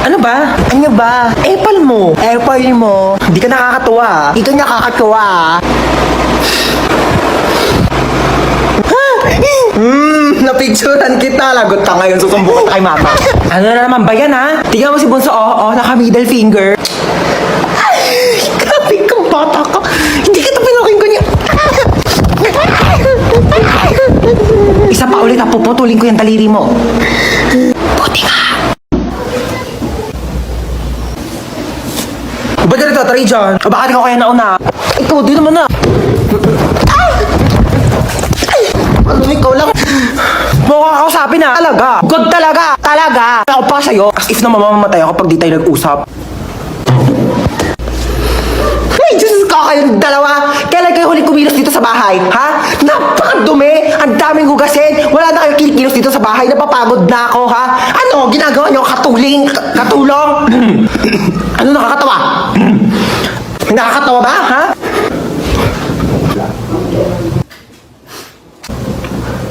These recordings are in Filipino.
Ano ba? Ano ba? Epal mo. Epal mo. Hindi ka nakakatuwa. Hindi ka nakakatuwa. Napicturan kita. Lagot ka ngayon. Susumbong ka kay mama. Ano na naman ba yan, ha? Tingnan mo si Bunso. Naka middle finger. Grabe kang bata ka. Hindi kita pinukin ko niya. Isa pa ulit, puputulin ko yung daliri mo. Buti ka. Ba't ka nagtatry dyan? O bakit ikaw kaya nauna? Ikaw, di naman na. Ano, ikaw lang. Mukha kakausapin na. Talaga. Good talaga. Talaga. Ako pa sa'yo. As if na mamamatay ako pag di tayo nag-usap. Ay, Diyos ko kayong dalawa. Kailan kayo huling kumilos dito sa bahay? Ha? Napakadumi. Ang daming hugasin. Wala na kayo kinikilos dito sa bahay. Napapagod na ako, ha? Ano? Ginagawa niyo katuling? Katulong? Ano nakakatawa? Nakakatawa ba, ha?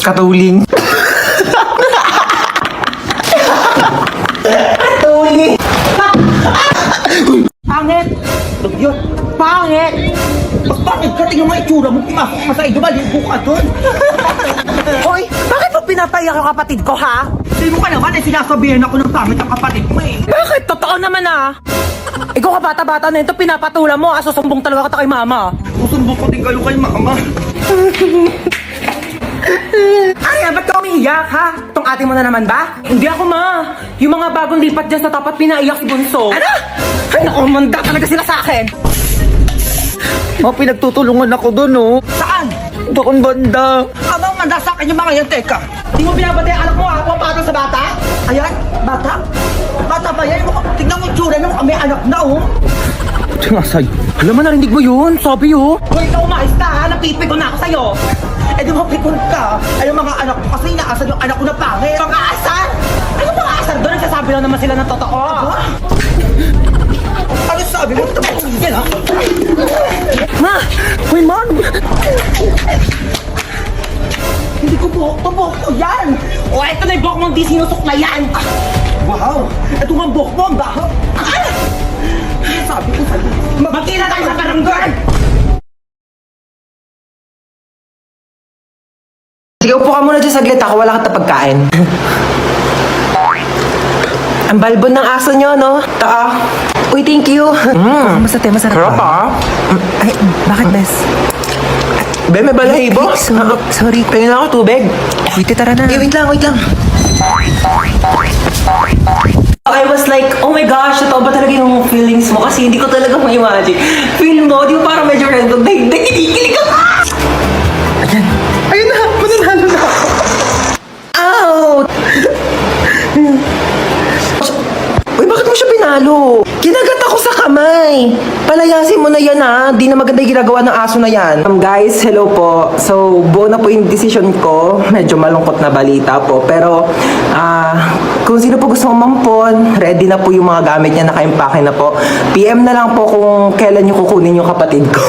Katuling. Katuling. Pangit! Yun, pangit! Pag pangit ka, tingnan mo itsura mo, pumasok ka sa iyo, maligo ka dun! Hoy, bakit mo pinapayak yung kapatid ko, ha? Hindi mo ka naman, sinasabihan ako ng pangit ang kapatid mo eh! Bakit? Totoo naman, ah. Ikaw ka bata-bata na ito, pinapatula mo, susumbong talaga kita kay mama. Susumbong ko din kayo kay mama. Ay, ba't ka umiiyak, ha? Itong ate mo na naman ba? Hindi ako, ma. Yung mga bagong lipat dyan sa tapat, pinaiyak si Bunso. Ano? Ay, naku, manda talaga sila sa akin. Pinagtutulungan ako dun, oh. Saan? Doon banda. Anong manda sa akin yung mga yan, teka? Di mo binabati ang anak mo, ha? Huwag patong sa bata? Ayan, bata? Bata ba yan? Tingnan mo itsura nung may anak na, oh. Tingasay. Alam mo, narinig mo yun? Sabi, oh. Hoy, ikaw umayos ka, ha? Napipiko na ako sa'yo. Eh di mo pikon ka. Ay yung mga anak ko kasi inaasar yung anak ko na pangit. Mga asar! Ano mga asar doon? Nagsasabi lang naman sila ng totoo. Ano sabi mo? Yan ha? Ma! Uy, man! Hindi ko buhok to, buhok ko yan. O, eto na yung buhok mong di sinusok na yan. Wow! Ito nga buhok mo, ang baho. Sabi ko sa'yo. Magkita tayo sa barangay! Sige, upo ka muna dyan saglit ako. Wala ka na pagkain. Ang balbon ng aso nyo, no? Taa. Uy, thank you. Masarap, masarap. Sarap, ah. Ay, bakit, Bes? Be, may balahibo. Sorry. Tingin ako, tubig. Wait, tara na. Wait lang, wait lang. I was like, oh my gosh, ito ba talaga yung feelings mo? Kasi hindi ko talaga ma-imagine. Feel mo, di ba parang medyo random. Nakikilig ka ka! Ayan. Ayun na, mananalo na ako. Out! Uy, bakit mo siya pinalo? Kinagat ako sa kamay. Palayasin mo na yan, ha. Di na maganda yung ginagawa ng aso na yan. Guys, hello po. So, buo na po yung decision ko. Medyo malungkot na balita po. Pero, kung sino po gusto mampon, ready na po yung mga gamit niya, naka-impake na po. PM na lang po kung kailan nyo kukunin yung kapatid ko.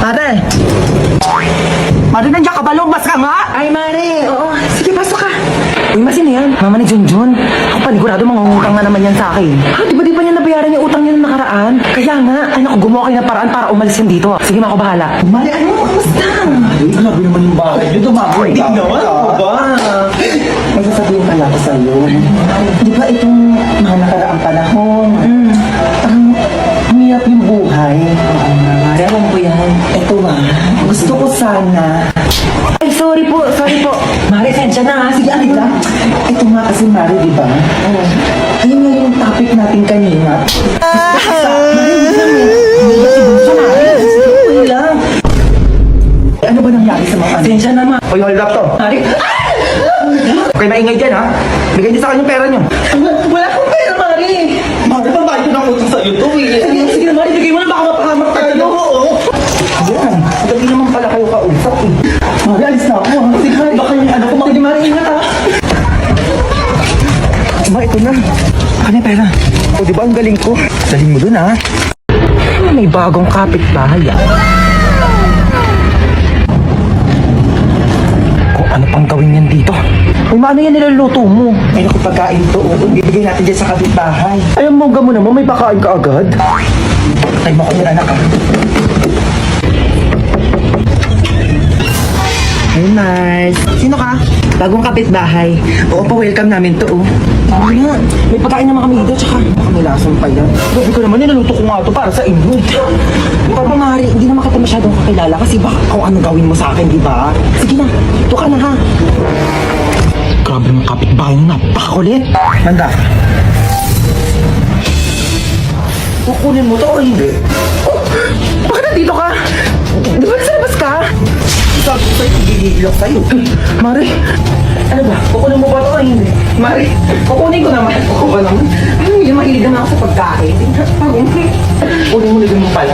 Ate! Mari, nandiyan ka ba? Lumas ka nga! Ay, Mare. Oo. Sige, pasok ka. Uy, masin na yan. Mama ni Junjun. Ako panigurado, mangungutang na naman yan sa akin. Ha, di ba niya nabayaran yung utang niya nung nakaraan? Kaya nga, ay naku, gumawa kayo ng paraan para umalis yan dito. Sige, ako bahala. Mare, ano? Kamusta? Ay, grabe naman yung bahay nyo. Dumago. Hindi naman, ano ba? May sasabihin pala ako sa'yo. Di ba itong mga nakaraang panahon, parang humihap yung buhay. Oo nga, Mare, alam ko yan. Ito gusto ko sana. Ay, sorry po. Mare, sensya na ha. Sige, alig lang. Ito nga kasi, Mare, di ba? Ayun nga yung topic natin kanina. Mare, hindi lang eh. Hindi ba si Bunso, Mare? Sige, okay lang. Ano ba nangyari sa mga Sensya na, ma. Uy, hold up to. Mare, Okay, maingay dyan ha. Bigay niyo sa akin yung pera niyo. wala akong pera, Mare. Mare, pambayad ko ng utang sa'yo to eh. Sige na, Mare, bigay mo na baka mapahamak tayo. Oo. Yan. Hindi naman pala kayo kausap eh. Mare, alis na ako. Sige, Mare. Baka yung ano ko Sige, Mare, ingat ha. Ma, ito na. Ano yung pera? O, di ba ang galing ko? Galing mo dun, ha? May bagong kapitbahay, ah. Kung ano pang gawin yan dito. Uy, Ma, Paano yan niluluto mo? Ay, naku, pagkain to. Oo, bibigay natin dyan sa kapitbahay. Ay, ang mongga mo naman, may pakain ka agad. Ay, mo ko yun, anak, ah. Hey, Mars. Sino ka? Bagong kapitbahay. Oo, pa-welcome namin to, oh. Sabi nga, may pagkain naman kami dito, tsaka baka may lasang pa yan. Grabe ko naman, nilaluto ko nga to para sa inyo. Papa Mari, hindi naman kita masyadong kakilala kasi baka kung ano gawin mo sa akin, di ba? Sige na, ito ka na ha. Grabe ng kapitbahay na, napakakulit. Manda. Kukunin mo to o hindi? Bakit nandito ka? Di ba nasa labas ka? Sabi ko sa'yo, gigilok sa'yo. Mari, ano ba? Kukunin mo ba ito o hindi? Mari, kukunin ko naman. Kukuha ba naman? Ano yung mahilig naman ako sa pagkain? Kunin mo mo pala.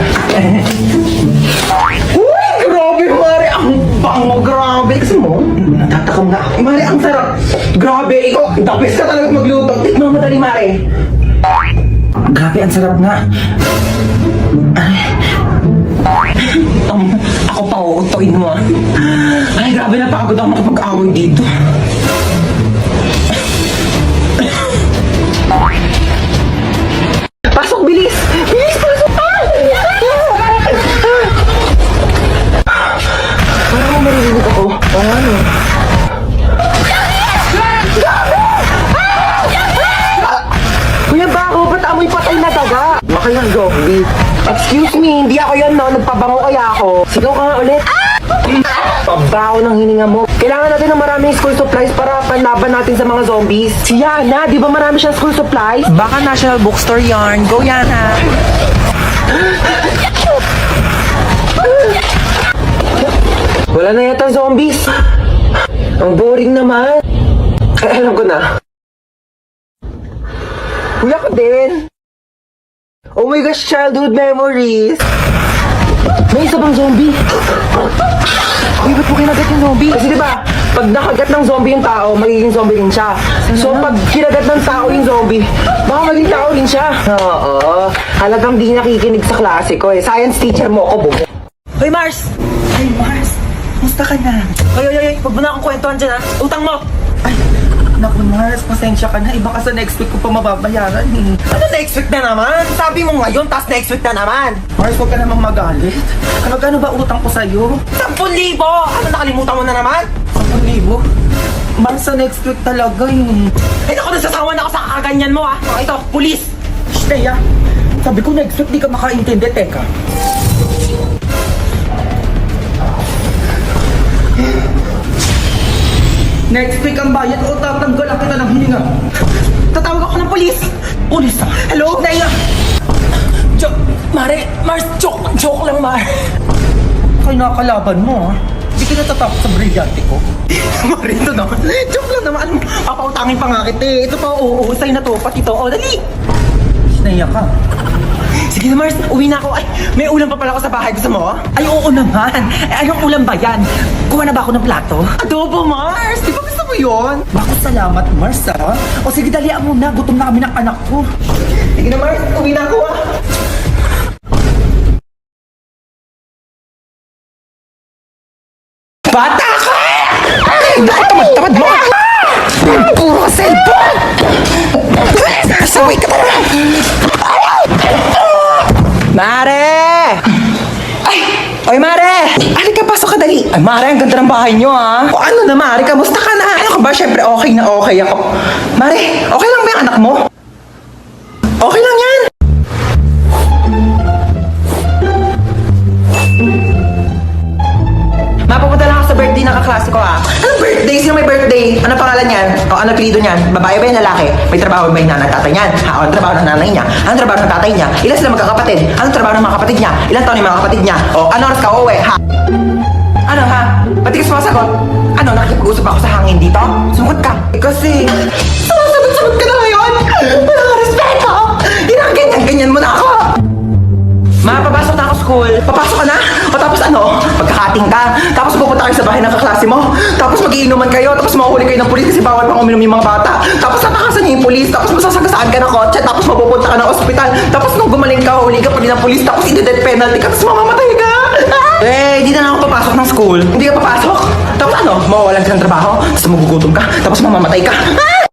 Uy, grabe, Mari. Ang bango, grabe. Kasi mo, natatakam na ako. Mari, ang sarap. Grabe, ikaw, the best ka talaga magluto. Tikman mo dali, Mari. Grabe, ang sarap nga. Ako pa, uutuin mo ah. Ay, grabe, napagod ako makapag-away dito. Pasok, bilis! Bilis, pasok! Parang mo maririnig ako. Oo nga, no? Kuya Bako, ba't amoy patay na daga? Baka yung zombie. Excuse me, hindi ako yan, no? Nagpabango kaya ako. Sigaw ka nga ulit. Pabaho ng hininga mo. Kailangan natin ng maraming school supplies para panlaban natin sa mga zombies. Si Yana, di ba marami siyang school supplies? Baka National Bookstore yarn. Go yan ha. Wala na yata zombies. Ang boring naman. Ay, alam ko na. Kuya ko din. Oh my gosh, childhood memories. May isa bang zombie? Uy, ba't mo kinagat yung zombie? Kasi diba, pag nakagat ng zombie yung tao, magiging zombie rin siya. So pag kinagat ng tao yung zombie, baka maging tao rin siya. Oo, halagang di nakikinig sa klase ko eh. Science teacher mo ako, bubo. Hoy Mars! Hey, Mars. Musta ka na? Hoy, huwag mo na akong kwentuhan dyan ha. Utang mo! Ay, naku, Mars. Pasensya ka na. Iba ka sa next week ko pa mababayaran eh. Ano next week na naman? Sabi mo ngayon, tas next week na naman. Mars, huwag ka namang magalit. Ano gano'n ba utang ko sa'yo? 10,000! Ano nakalimutan mo na naman? 10,000? Mars, sa next week talaga yun. Ay ako, nasasawa na ako sa kakaganyan mo ha. Oh, ito, pulis! Shreya, sabi ko next week di ka makaintindi. Teka. Next week ang bayad o tatanggalan kita ng hininga. Tatawag ako ng pulis! Pulis na. Hello? Naya! Mars, joke lang, Mar. Kaya nakakalaban mo ha. Hindi ka natatakot sa brilyante ko. Marito naman. Joke lang naman. Papautangin pa nga kita eh. Ito pa, uuusay na to. Pati to. O, dali! Shreya ka. Sige na, Mars. Uwi na ako. Ay, may ulam pa pala ako sa bahay. Gusto mo? Ay, oo naman. Eh, anong ulam ba yan? Kuha na ba ako ng plato? Adobo, Mars! Di ba gusto mo yun? Bako, salamat, Mars, ha? O sige, dalian mo na. Gutom na kami ng anak ko. Sige na, Mars. Uwi na ako, ah. Bata ka! Ay, tamad-tamad mo! Puro ka cellphone! Nasaway ka talaga! Mare! Ay! Oy, Mare! Halika, pasok ka dali! Ay, Mare, ang ganda ng bahay nyo, ha? O ano na, Mare? Kamusta ka na? Ano ka ba? Siyempre, okay na okay ako. Mare, okay lang ba yung anak mo? Okay lang yan! Mapupunta lang ako sa birthday ng kaklase ko, ha? Anong birthday? Sino may birthday? Ano pangalan niyan? O ano apelido niyan? Babae ba yan, lalaki? May trabaho ba yung nanay at tatay niyan? Ha? O, anong trabaho ng nanay niya? Anong trabaho ng tatay niya? Ilan sila magkakapatid? Anong trabaho ng mga kapatid niya? Ilan taon yung mga kapatid niya? O, ano oras ka uuwi? Ha? Ano, ha? Ba't di ka sumasagot? Ano, nakikipag-usap ako sa hangin dito? Sumagot ka. Eh, kasi... Sumasagot ka na ngayon! Wala ka respeto! Ganyan mo na ako! Ma, papasok na ako school. Papasok ka na? O tapos ano? Pagkakating ka. Tapos pupunta kayo sa bahay ng kaklase mo. Tapos magiinuman kayo. Tapos mahuhuli kayo ng pulis kasi bawal pang uminom yung mga bata. Tapos tatakasan niyo yung pulis. Tapos masasagasaan ka ng kotse. Tapos mapupunta ka ng ospital. Tapos nung gumaling ka, huli ka pa din ng pulis. Tapos i-death penalty ka. Tapos mamamatay ka. Eh, hindi na lang ako papasok ng school. Hindi ka papasok. Tapos Tapos ano, mawawalan ka ng trabaho, tapos magugutom ka, tapos mamamatay ka. Ah!